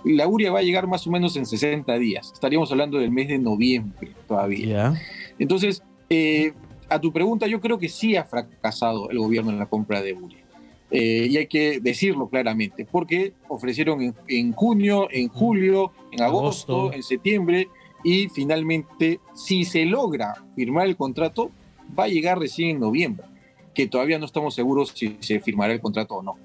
La urea va a llegar más o menos en 60 días. Estaríamos hablando del mes de noviembre todavía. Ya. Entonces, a tu pregunta, yo creo que sí ha fracasado el gobierno en la compra de urea. Y hay que decirlo claramente, porque ofrecieron en junio, en julio, en agosto, Agosto. en septiembre, y finalmente, si se logra firmar el contrato, va a llegar recién en noviembre, que todavía no estamos seguros si se firmará el contrato o no.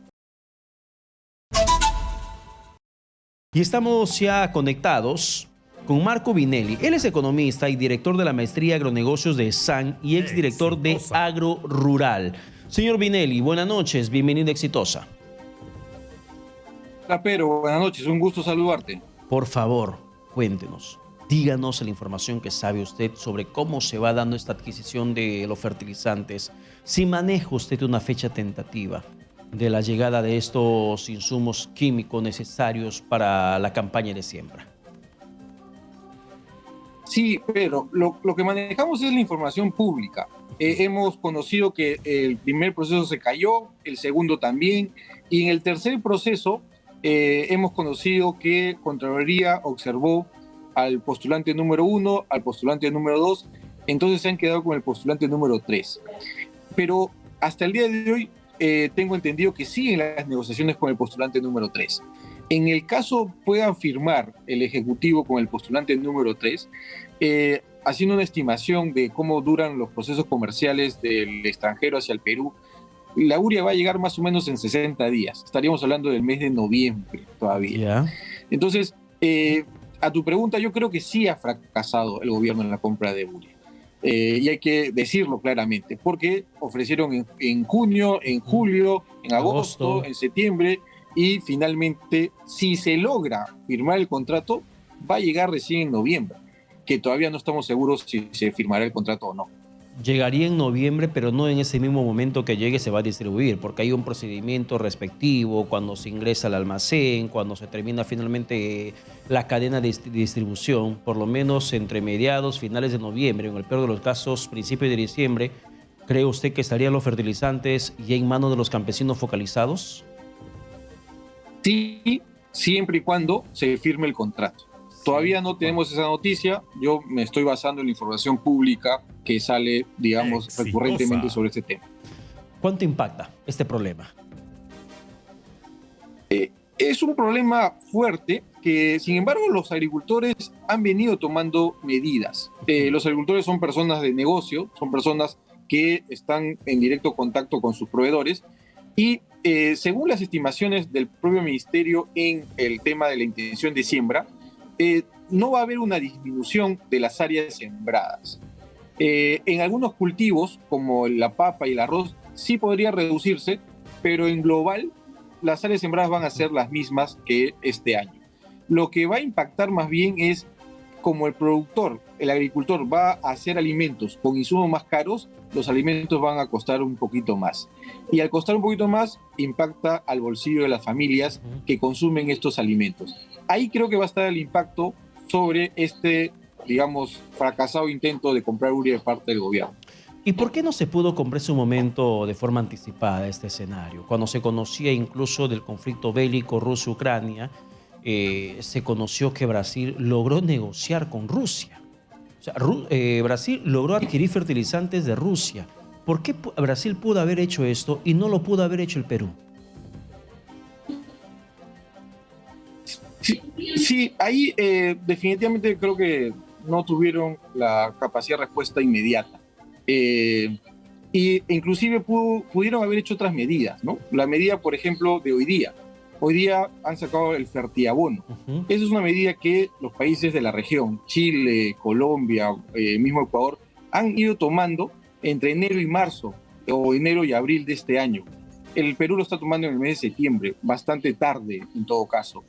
Y estamos ya conectados con Marco Vinelli. Él es economista y director de la maestría agronegocios de SAN y exdirector de Agro Rural. Señor Vinelli, buenas noches, bienvenido a Exitosa. Hola, Pedro, buenas noches, un gusto saludarte. Por favor, cuéntenos, díganos la información que sabe usted sobre cómo se va dando esta adquisición de los fertilizantes. Si maneja usted una fecha tentativa de la llegada de estos insumos químicos necesarios para la campaña de siembra. Sí, pero lo que manejamos es la información pública. Hemos conocido que el primer proceso se cayó, el segundo también, y en el tercer proceso hemos conocido que Contraloría observó al postulante número 1, al postulante número 2, entonces se han quedado con el postulante número 3. Pero hasta el día de hoy tengo entendido que siguen las negociaciones con el postulante número 3. En el caso puedan firmar el Ejecutivo con el postulante número 3, haciendo una estimación de cómo duran los procesos comerciales del extranjero hacia el Perú, la urea va a llegar más o menos en 60 días. Estaríamos hablando del mes de noviembre todavía. Yeah. Entonces, a tu pregunta, yo creo que sí ha fracasado el gobierno en la compra de urea. Y hay que decirlo claramente, porque ofrecieron en junio, en julio, en agosto, en septiembre, y finalmente, si se logra firmar el contrato, va a llegar recién en noviembre, que todavía no estamos seguros si se firmará el contrato o no. Llegaría en noviembre, pero no en ese mismo momento que llegue se va a distribuir, porque hay un procedimiento respectivo cuando se ingresa al almacén, cuando se termina finalmente la cadena de distribución, por lo menos entre mediados, finales de noviembre, en el peor de los casos, principios de diciembre. ¿Cree usted que estarían los fertilizantes ya en manos de los campesinos focalizados? Sí, siempre y cuando se firme el contrato. Todavía no tenemos esa noticia, yo me estoy basando en la información pública que sale, digamos, recurrentemente sobre este tema. ¿Cuánto impacta este problema? Es un problema fuerte que, sin embargo, los agricultores han venido tomando medidas. Los agricultores son personas de negocio, son personas que están en directo contacto con sus proveedores y según las estimaciones del propio ministerio en el tema de la intención de siembra, no va a haber una disminución de las áreas sembradas. En algunos cultivos, como la papa y el arroz, sí podría reducirse, pero en global las áreas sembradas van a ser las mismas que este año. Lo que va a impactar más bien es como el productor, el agricultor va a hacer alimentos con insumos más caros, los alimentos van a costar un poquito más. Y al costar un poquito más, impacta al bolsillo de las familias que consumen estos alimentos. Ahí creo que va a estar el impacto sobre este, digamos, fracasado intento de comprar urea de parte del gobierno. ¿Y por qué no se pudo comprar en su momento de forma anticipada este escenario? Cuando se conocía incluso del conflicto bélico Rusia-Ucrania, se conoció que Brasil logró negociar con Rusia. O sea, Brasil logró adquirir fertilizantes de Rusia. ¿Por qué Brasil pudo haber hecho esto y no lo pudo haber hecho el Perú? Sí, ahí definitivamente creo que no tuvieron la capacidad de respuesta inmediata. Y inclusive pudieron haber hecho otras medidas, ¿no? La medida, por ejemplo, de hoy día. Hoy día han sacado el fertiabono. Esa es una medida que los países de la región, Chile, Colombia, mismo Ecuador, han ido tomando entre enero y marzo, o enero y abril de este año. El Perú lo está tomando en el mes de septiembre, bastante tarde en todo caso.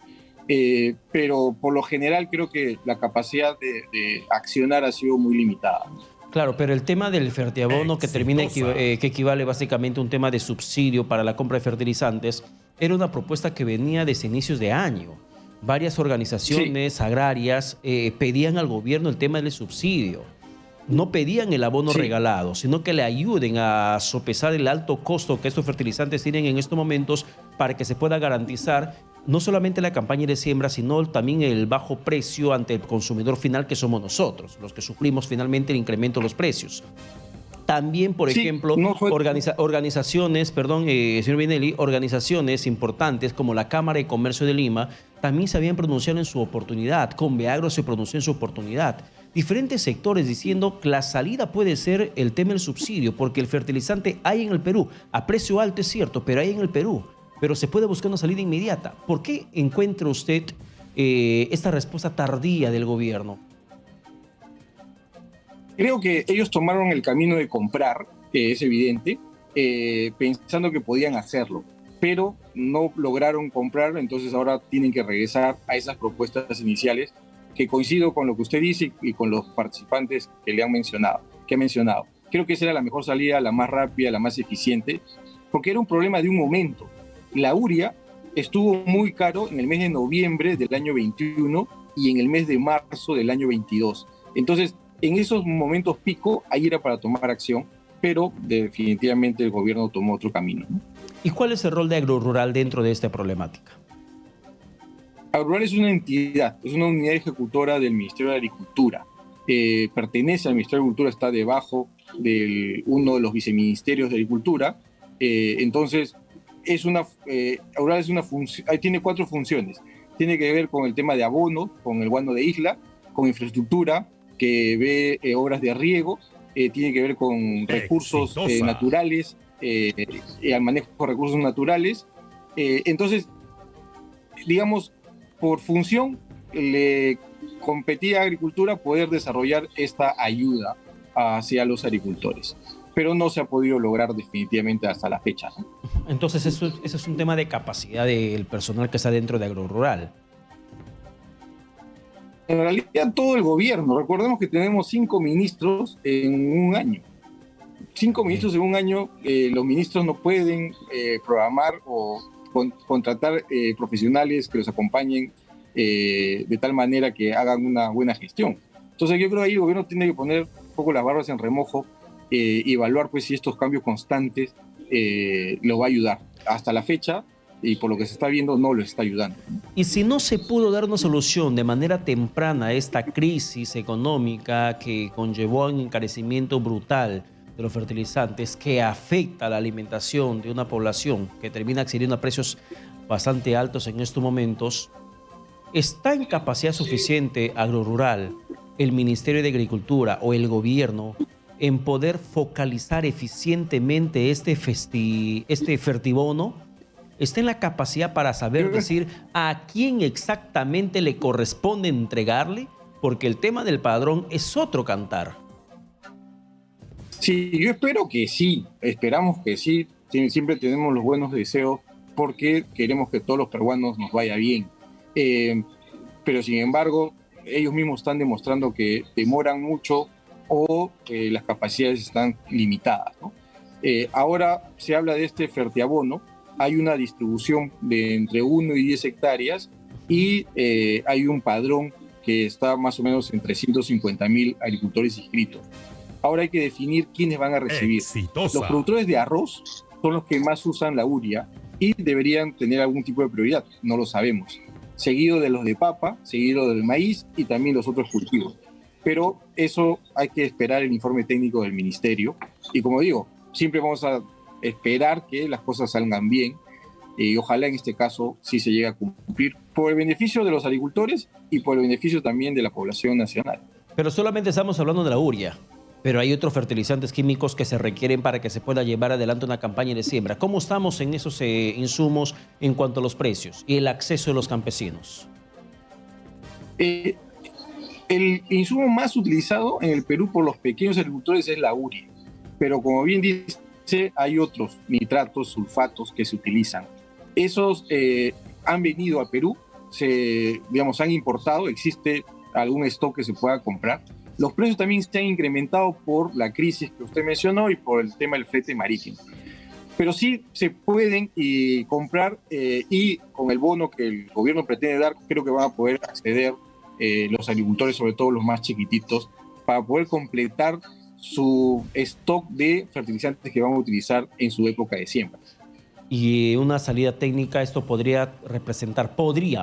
Pero por lo general creo que la capacidad de accionar ha sido muy limitada. Claro, pero el tema del fertiabono que equivale básicamente a un tema de subsidio para la compra de fertilizantes, era una propuesta que venía desde inicios de año. Varias organizaciones agrarias pedían al gobierno el tema del subsidio. No pedían el abono regalado, sino que le ayuden a sopesar el alto costo que estos fertilizantes tienen en estos momentos para que se pueda garantizar no solamente la campaña de siembra, sino también el bajo precio ante el consumidor final, que somos nosotros, los que sufrimos finalmente el incremento de los precios. También, por Sí, ejemplo, no fue... organizaciones, perdón, señor Vinelli, organizaciones importantes como la Cámara de Comercio de Lima también se habían pronunciado en su oportunidad, Conveagro se pronunció en su oportunidad. Diferentes sectores diciendo que la salida puede ser el tema del subsidio, porque el fertilizante hay en el Perú, a precio alto es cierto, pero hay en el Perú, pero se puede buscar una salida inmediata. ¿Por qué encuentra usted esta respuesta tardía del gobierno? Creo que ellos tomaron el camino de comprar, que es evidente, pensando que podían hacerlo, pero no lograron comprar, entonces ahora tienen que regresar a esas propuestas iniciales, que coincido con lo que usted dice y con los participantes que le han mencionado, que ha mencionado. Creo que esa era la mejor salida, la más rápida, la más eficiente, porque era un problema de un momento. La urea estuvo muy caro en el mes de noviembre del año 21 y en el mes de marzo del año 22. Entonces, en esos momentos pico, ahí era para tomar acción, pero definitivamente el gobierno tomó otro camino, ¿no? ¿Y cuál es el rol de AgroRural dentro de esta problemática? AgroRural es una entidad, es una unidad ejecutora del Ministerio de Agricultura. Pertenece al Ministerio de Agricultura, está debajo de uno de los viceministerios de Agricultura. Entonces, AgroRural es una tiene 4 funciones. Tiene que ver con el tema de abono, con el guano de isla, con infraestructura, que ve obras de riego, tiene que ver con recursos naturales, al manejo de recursos naturales. Entonces, digamos, por función, le competía a Agricultura poder desarrollar esta ayuda hacia los agricultores, pero no se ha podido lograr definitivamente hasta la fecha, ¿no? Entonces, eso es un tema de capacidad del personal que está dentro de AgroRural. En realidad todo el gobierno, recordemos que tenemos 5 ministros en un año. 5 ministros en un año, los ministros no pueden programar o contratar profesionales que los acompañen de tal manera que hagan una buena gestión. Entonces yo creo que ahí el gobierno tiene que poner un poco las barbas en remojo y evaluar pues si estos cambios constantes lo va a ayudar. Hasta la fecha, y por lo que se está viendo, no lo está ayudando. Y si no se pudo dar una solución de manera temprana a esta crisis económica que conllevó a un encarecimiento brutal de los fertilizantes que afecta a la alimentación de una población que termina accediendo a precios bastante altos en estos momentos, ¿está en capacidad suficiente AgroRural, el Ministerio de Agricultura o el gobierno en poder focalizar eficientemente este fertibono? ¿Está en la capacidad para saber decir a quién exactamente le corresponde entregarle? Porque el tema del padrón es otro cantar. Sí, yo espero que sí, esperamos que sí. Siempre tenemos los buenos deseos porque queremos que todos los peruanos nos vaya bien. Pero sin embargo, ellos mismos están demostrando que demoran mucho o las capacidades están limitadas, ¿no? Ahora se habla de este fertiabono. Hay una distribución de entre 1 y 10 hectáreas y hay un padrón que está más o menos en 350.000 agricultores inscritos. Ahora hay que definir quiénes van a recibir. Exitosa. Los productores de arroz son los que más usan la urea y deberían tener algún tipo de prioridad, no lo sabemos. Seguido de los de papa, seguido del maíz y también los otros cultivos. Pero eso hay que esperar el informe técnico del ministerio. Y como digo, siempre vamos a esperar que las cosas salgan bien y ojalá en este caso sí se llegue a cumplir por el beneficio de los agricultores y por el beneficio también de la población nacional. Pero solamente estamos hablando de la urea, pero hay otros fertilizantes químicos que se requieren para que se pueda llevar adelante una campaña de siembra. ¿Cómo estamos en esos insumos en cuanto a los precios y el acceso de los campesinos? El insumo más utilizado en el Perú por los pequeños agricultores es la urea, pero como bien dice, hay otros nitratos, sulfatos que se utilizan. Esos han venido a Perú, han importado, existe algún stock que se pueda comprar. Los precios también se han incrementado por la crisis que usted mencionó y por el tema del flete marítimo. Pero sí se pueden comprar y con el bono que el gobierno pretende dar, creo que van a poder acceder los agricultores, sobre todo los más chiquititos, para poder completar su stock de fertilizantes que van a utilizar en su época de siembra. y una salida técnica, esto podría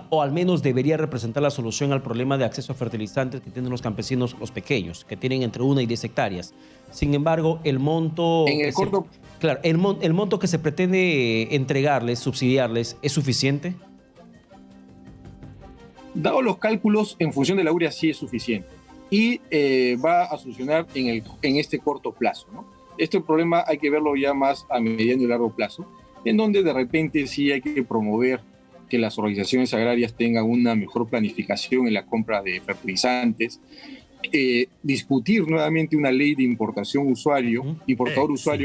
o al menos debería representar la solución al problema de acceso a fertilizantes que tienen los campesinos, los pequeños, que tienen entre 1 y 10 hectáreas. Sin embargo, el monto En el corto, claro, el monto que se pretende entregarles, subsidiarles, ¿es suficiente? dado los cálculos, en función de la urea sí es suficiente y va a solucionar en este corto plazo, ¿no? Este problema hay que verlo ya más a mediano y largo plazo, en donde de repente sí hay que promover que las organizaciones agrarias tengan una mejor planificación en la compra de fertilizantes, discutir nuevamente una ley de importador-usuario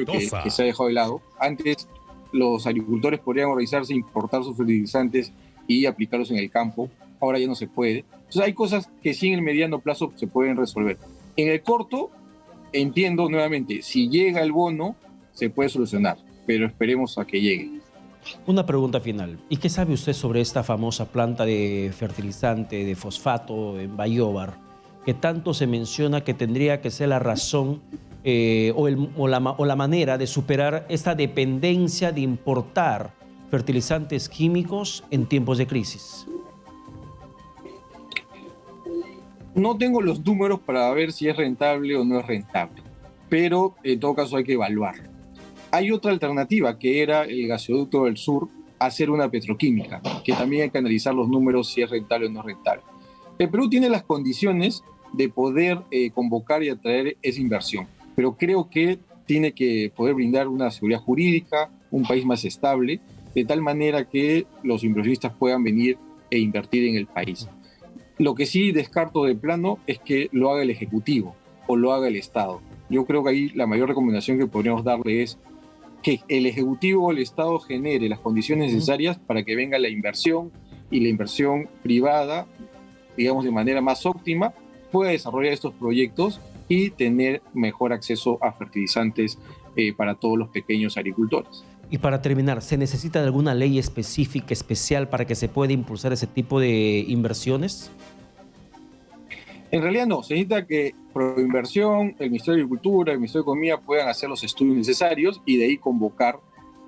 que se ha dejado de lado. Antes los agricultores podrían organizarse, importar sus fertilizantes y aplicarlos en el campo. Ahora ya no se puede. Entonces hay cosas que sí en el mediano plazo se pueden resolver. En el corto, entiendo nuevamente, si llega el bono, se puede solucionar, pero esperemos a que llegue. Una pregunta final. ¿Y qué sabe usted sobre esta famosa planta de fertilizante, de fosfato en Bayóvar, que tanto se menciona que tendría que ser la razón o la manera de superar esta dependencia de importar fertilizantes químicos en tiempos de crisis? No tengo los números para ver si es rentable o no es rentable, pero en todo caso hay que evaluarlo. Hay otra alternativa, que era el gasoducto del sur, hacer una petroquímica, que también hay que analizar los números si es rentable o no es rentable. El Perú tiene las condiciones de poder convocar y atraer esa inversión, pero creo que tiene que poder brindar una seguridad jurídica, un país más estable, de tal manera que los inversionistas puedan venir e invertir en el país. Lo que sí descarto de plano es que lo haga el Ejecutivo o lo haga el Estado. Yo creo que ahí la mayor recomendación que podríamos darle es que el Ejecutivo o el Estado genere las condiciones necesarias para que venga la inversión y la inversión privada, digamos, de manera más óptima, pueda desarrollar estos proyectos y tener mejor acceso a fertilizantes para todos los pequeños agricultores. Y para terminar, ¿se necesita de alguna ley específica, especial, para que se pueda impulsar ese tipo de inversiones? En realidad no, se necesita que Proinversión, el Ministerio de Agricultura, el Ministerio de Economía puedan hacer los estudios necesarios y de ahí convocar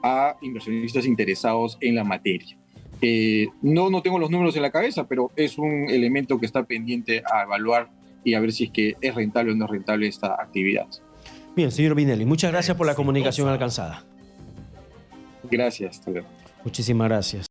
a inversionistas interesados en la materia. No tengo los números en la cabeza, pero es un elemento que está pendiente a evaluar y a ver si es que es rentable o no es rentable esta actividad. Bien, señor Vinelli, muchas gracias por la comunicación alcanzada. Gracias. Hasta luego. Muchísimas gracias.